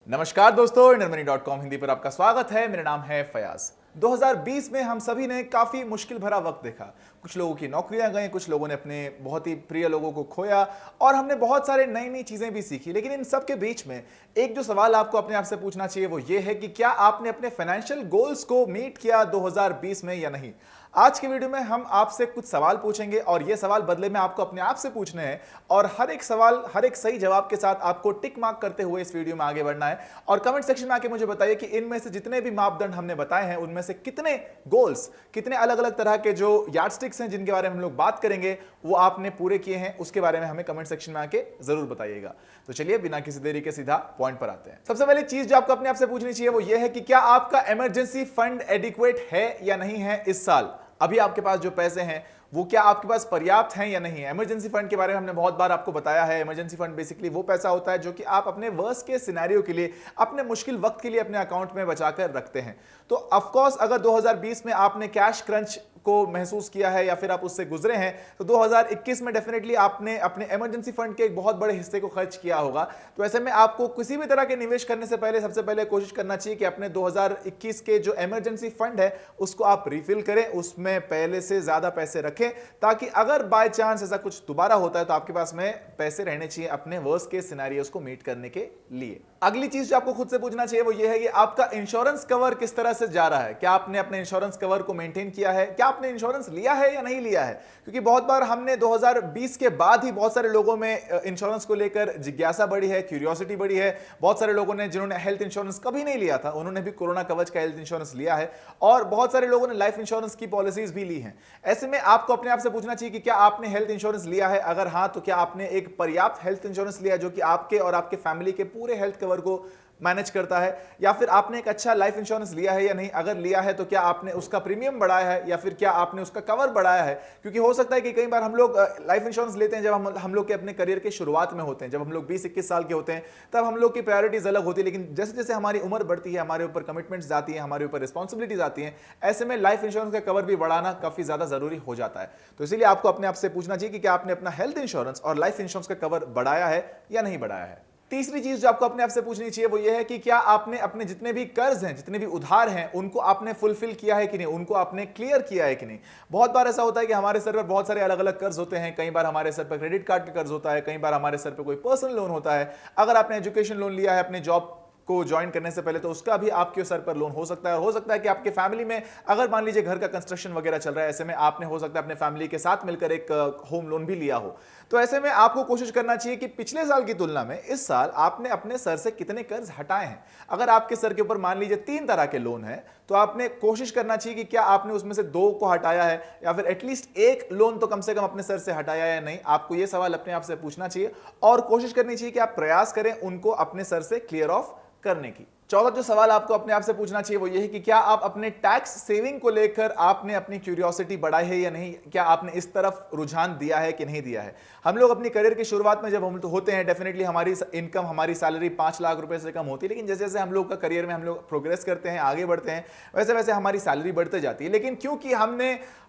नमस्कार दोस्तों, इंडियनमनी.com हिंदी पर आपका स्वागत है। मेरा नाम है फयाज। 2020 में हम सभी ने काफी मुश्किल भरा वक्त देखा। कुछ लोगों की नौकरियां गई, कुछ लोगों ने अपने बहुत ही प्रिय लोगों को खोया और हमने बहुत सारे नई नई चीजें भी सीखी। लेकिन इन सब के बीच में एक जो सवाल आपको अपने आप से पूछना चाहिए वो ये है कि क्या आपने अपने फाइनेंशियल गोल्स को मीट किया 2020 में या नहीं। आज के वीडियो में हम आपसे कुछ सवाल पूछेंगे और ये सवाल बदले में आपको अपने आप से पूछने हैं और हर एक सवाल, हर एक सही जवाब के साथ आपको टिक मार्क करते हुए इस वीडियो में आगे बढ़ना है। और कमेंट सेक्शन में आके मुझे बताइए कि इनमें से जितने भी मापदंड हमने बताए हैं उनमें से कितने गोल्स, कितने अलग अलग तरह के जो यार्डस्टिक्स हैं जिनके बारे में हम लोग बात करेंगे वो आपने पूरे किए हैं। उसके बारे में हमें कमेंट सेक्शन में आके जरूर बताइएगा। तो चलिए बिना किसी देरी के सीधा पॉइंट पर आते हैं। सबसे पहले चीज जो आपको अपने आप से पूछनी चाहिए वो ये है कि क्या आपका इमरजेंसी फंड एडिक्वेट है या नहीं है इस साल। अभी आपके पास जो पैसे हैं वो क्या आपके पास पर्याप्त हैं या नहीं है। इमरजेंसी फंड के बारे में हमने बहुत बार आपको बताया है। इमरजेंसी फंड बेसिकली वो पैसा होता है जो कि आप अपने वर्स्ट के सिनेरियो के लिए, अपने मुश्किल वक्त के लिए अपने अकाउंट में बचाकर रखते हैं। तो ऑफ कोर्स अगर 2020 में आपने कैश क्रंच को महसूस किया है या फिर आप उससे गुजरे हैं तो 2021 में डेफिनेटली आपने अपने इमरजेंसी फंड के एक बहुत बड़े हिस्से को खर्च किया होगा। तो ऐसे में आपको किसी भी तरह के निवेश करने से पहले सबसे पहले कोशिश करना चाहिए कि अपने 2021 के जो इमरजेंसी फंड है उसको आप रिफिल करें, उसमें पहले से ज्यादा पैसे रखें ताकि अगर बाय चांस ऐसा कुछ दोबारा होता है तो आपके पास में पैसे रहने चाहिए अपने वर्स्ट के सिनेरियोस को मीट करने के लिए। अगली चीज जो आपको खुद से पूछना चाहिए वो ये है कि आपका इंश्योरेंस कवर किस तरह से जा रहा है। क्या आपने अपने इंश्योरेंस कवर को मेंटेन किया है, क्या आपने इंश्योरेंस लिया है या नहीं लिया है। क्योंकि बहुत बार हमने 2020 के बाद ही बहुत सारे लोगों में इंश्योरेंस को लेकर जिज्ञासा बढ़ी है, क्यूरियोसिटी बढ़ी है। बहुत सारे लोगों ने जिन्होंने हेल्थ इंश्योरेंस कभी नहीं लिया था उन्होंने भी कोरोना कवच का हेल्थ इंश्योरेंस लिया है और बहुत सारे लोगों ने लाइफ इंश्योरेंस की पॉलिसीज भी ली हैं। ऐसे में आपको अपने आप से पूछना चाहिए कि क्या आपने हेल्थ इंश्योरेंस लिया है। अगर हां तो क्या आपने एक पर्याप्त हेल्थ इंश्योरेंस लिया जो कि आपके और आपके फैमिली के पूरे हेल्थ कवर को मैनेज करता है, या फिर आपने एक अच्छा लाइफ इंश्योरेंस लिया है या नहीं। अगर लिया है तो क्या आपने उसका प्रीमियम बढ़ाया है या फिर क्या आपने उसका कवर बढ़ाया है। क्योंकि हो सकता है कि कई बार हम लोग लाइफ इंश्योरेंस लेते हैं जब हम लोग के अपने करियर के शुरुआत में होते हैं, जब हम लोग 20-21 साल के होते हैं तब हम लोग की प्रायोरिटीज अलग होती है। लेकिन जैसे जैसे हमारी उम्र बढ़ती है हमारे ऊपर कमिटमेंट्स आती है, हमारे ऊपर रिस्पॉन्सिबिलिटीज आती हैं, ऐसे में लाइफ इंश्योरेंस का कवर भी बढ़ाना काफी ज्यादा जरूरी हो जाता है। तो इसीलिए आपको अपने आप से पूछना चाहिए कि क्या आपने अपना हेल्थ इंश्योरेंस और लाइफ इंश्योरेंस का कवर बढ़ाया है या नहीं बढ़ाया है। तीसरी चीज जो आपको अपने आप से पूछनी चाहिए वो ये है कि क्या आपने अपने जितने भी कर्ज हैं, जितने भी उधार हैं, उनको आपने फुलफिल किया है कि नहीं, उनको आपने क्लियर किया है कि नहीं। बहुत बार ऐसा होता है कि हमारे सर पर बहुत सारे अलग अलग कर्ज होते हैं। कई बार हमारे सर पर क्रेडिट कार्ड का कर्ज होता है, कई बार हमारे सर पर कोई पर्सनल लोन होता है। अगर आपने एजुकेशन लोन लिया है अपने जॉब को ज्वाइन करने से पहले तो उसका भी आपके सर पर लोन हो सकता है। और हो सकता है कि आपके फैमिली में अगर मान लीजिए घर का कंस्ट्रक्शन वगैरह चल रहा है, ऐसे में आपने हो सकता है अपने फैमिली के साथ मिलकर एक होम लोन भी लिया हो। तो ऐसे में आपको कोशिश करना चाहिए कि पिछले साल की तुलना में इस साल आपने अपने सर से कितने कर्ज हटाए हैं। अगर आपके सर के ऊपर मान लीजिए 3 तरह के लोन है तो आपने कोशिश करना चाहिए कि क्या आपने उसमें से 2 को हटाया है या फिर एटलीस्ट एक लोन तो कम से कम अपने सर से हटाया है या नहीं। आपको यह सवाल अपने आप से पूछना चाहिए और कोशिश करनी चाहिए कि आप प्रयास करें उनको अपने सर से क्लियर ऑफ करने की। चौथा जो सवाल आपको अपने आप से पूछना चाहिए वो ये है कि क्या आप अपने टैक्स सेविंग को लेकर आपने अपनी क्यूरियोसिटी बढ़ाई है या नहीं। क्या आपने इस तरफ रुझान दिया है कि नहीं दिया है। हम लोग अपनी करियर की शुरुआत में जब हम होते हैं डेफिनेटली हमारी इनकम, हमारी सैलरी 5 लाख रुपए से कम होती है। लेकिन जैसे जैसे हम लोग का करियर में हम लोग प्रोग्रेस करते हैं, आगे बढ़ते हैं, वैसे वैसे हमारी सैलरी बढ़ते जाती है। लेकिन क्योंकि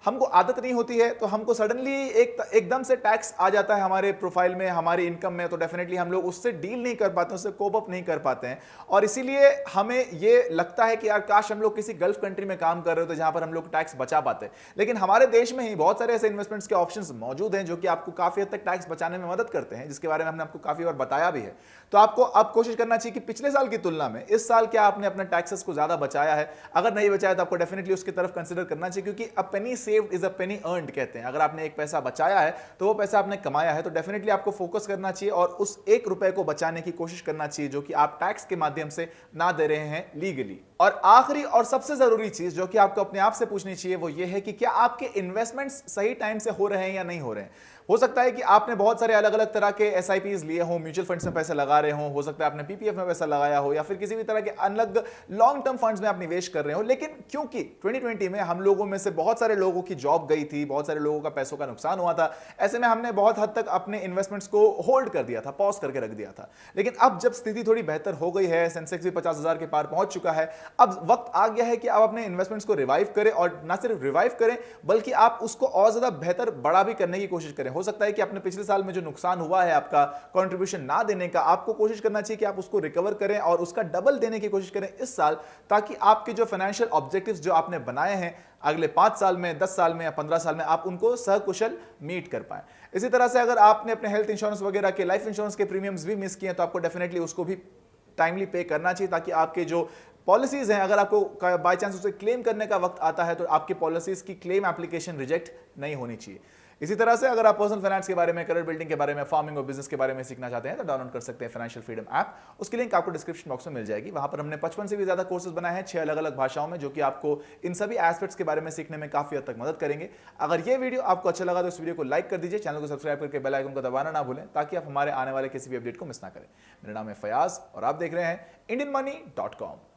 हमको आदत नहीं होती है तो हमको सडनली एकदम से टैक्स आ जाता है हमारे प्रोफाइल में, हमारी इनकम में, तो डेफिनेटली हम लोग उससे डील नहीं कर पाते, उससे कोप अप नहीं कर पाते हैं। और इसीलिए हमें ये लगता है कि यार काश हम लोग किसी गल्फ कंट्री में काम कर रहे होते जहां पर हम लोग टैक्स बचा पाते। लेकिन हमारे देश में ही बहुत सारे ऐसे इन्वेस्टमेंट्स के ऑप्शंस मौजूद हैं जो कि आपको काफी हद तक टैक्स बचाने में मदद करते हैं, जिसके बारे में हमने आपको काफी बार बताया भी है। तो आपको अब कोशिश करना चाहिए कि पिछले साल की तुलना में इस साल क्या आपने अपने टैक्सेस को ज्यादा बचाया है। अगर नहीं बचाया तो आपको डेफिनेटली उसकी तरफ कंसिडर करना चाहिए, क्योंकि a penny saved is a penny earned कहते हैं। अगर आपने एक पैसा बचाया है तो वो पैसा आपने कमाया है, तो डेफिनेटली आपको फोकस करना चाहिए और उस 1 रुपए को बचाने की कोशिश करना चाहिए जो कि आप टैक्स के माध्यम से ना दे रहे हैं लीगली। और आखिरी और सबसे जरूरी चीज जो कि आपको अपने आप से पूछनी चाहिए वो ये है कि क्या आपके इन्वेस्टमेंट्स सही टाइम से हो रहे हैं या नहीं हो रहे हैं। हो सकता है कि आपने बहुत सारे अलग अलग तरह के एसआईपीज लिए हो, म्यूचुअल फंड्स में पैसे लगा रहे हो सकता है आपने पीपीएफ में पैसा लगाया हो या फिर किसी भी तरह के अलग लॉन्ग टर्म फंड्स में आप निवेश कर रहे हो। लेकिन क्योंकि 2020 में हम लोगों में से बहुत सारे लोगों की जॉब गई थी, बहुत सारे लोगों का पैसों का नुकसान हुआ था, ऐसे में हमने बहुत हद तक अपने इन्वेस्टमेंट्स को होल्ड कर दिया था, पॉज करके रख दिया था। लेकिन अब जब स्थिति थोड़ी बेहतर हो गई है, सेंसेक्स भी 50,000 के पार पहुंच चुका है, अब वक्त आ गया है कि आप अपने इन्वेस्टमेंट्स को रिवाइव करें और ना सिर्फ रिवाइव करें बल्कि आप उसको और ज्यादा बेहतर बड़ा भी करने की कोशिश करें। हो सकता है कि आपने पिछले साल में जो नुकसान हुआ है आपका कंट्रीब्यूशन ना देने का, आपको कोशिश करना चाहिए कि आप उसको रिकवर करें और उसका डबल देने की कोशिश करें इस साल, ताकि आपके जो फाइनेंशियल ऑब्जेक्टिव्स जो आपने बनाए हैं अगले 5 साल में, 10 साल में या 15 साल में, आप उनको सकुशल मीट कर पाए। इसी तरह से अगर आपने अपने हेल्थ इंश्योरेंस वगैरह के, लाइफ इंश्योरेंस के प्रीमियम्स भी मिस किए हैं तो आपको डेफिनेटली उसको भी टाइमली पे करना चाहिए, ताकि आपके जो पॉलिसीज हैं, अगर आपको बाय चांस उसे क्लेम करने का वक्त आता है तो आपकी पॉलिसीज की क्लेम एप्लीकेशन रिजेक्ट नहीं होनी चाहिए। इसी तरह से अगर आप पर्सनल फाइनेंस के बारे में, करियर बिल्डिंग के बारे में, फार्मिंग और बिजनेस के बारे में सीखना चाहते हैं तो डाउनलोड कर सकते हैं फाइनेंशियल फ्रीडम ऐप। उसकी लिंक आपको डिस्क्रिप्शन बॉक्स में मिल जाएगी। वहां पर हमने 55 से भी ज्यादा कोर्सेज बनाए हैं 6 अलग अलग भाषाओं में, जो कि आपको इन सभी एस्पेक्ट्स के बारे में सीखने में काफी हद तक मदद करेंगे। अगर ये वीडियो आपको अच्छा लगा तो इस वीडियो को लाइक कर दीजिए, चैनल को सब्सक्राइब करके बेल आइकन को दबाना ना भूलें, ताकि आप हमारे आने वाले किसी भी अपडेट को मिस ना करें। मेरा नाम है फयाज और आप देख रहे हैं IndianMoney.com।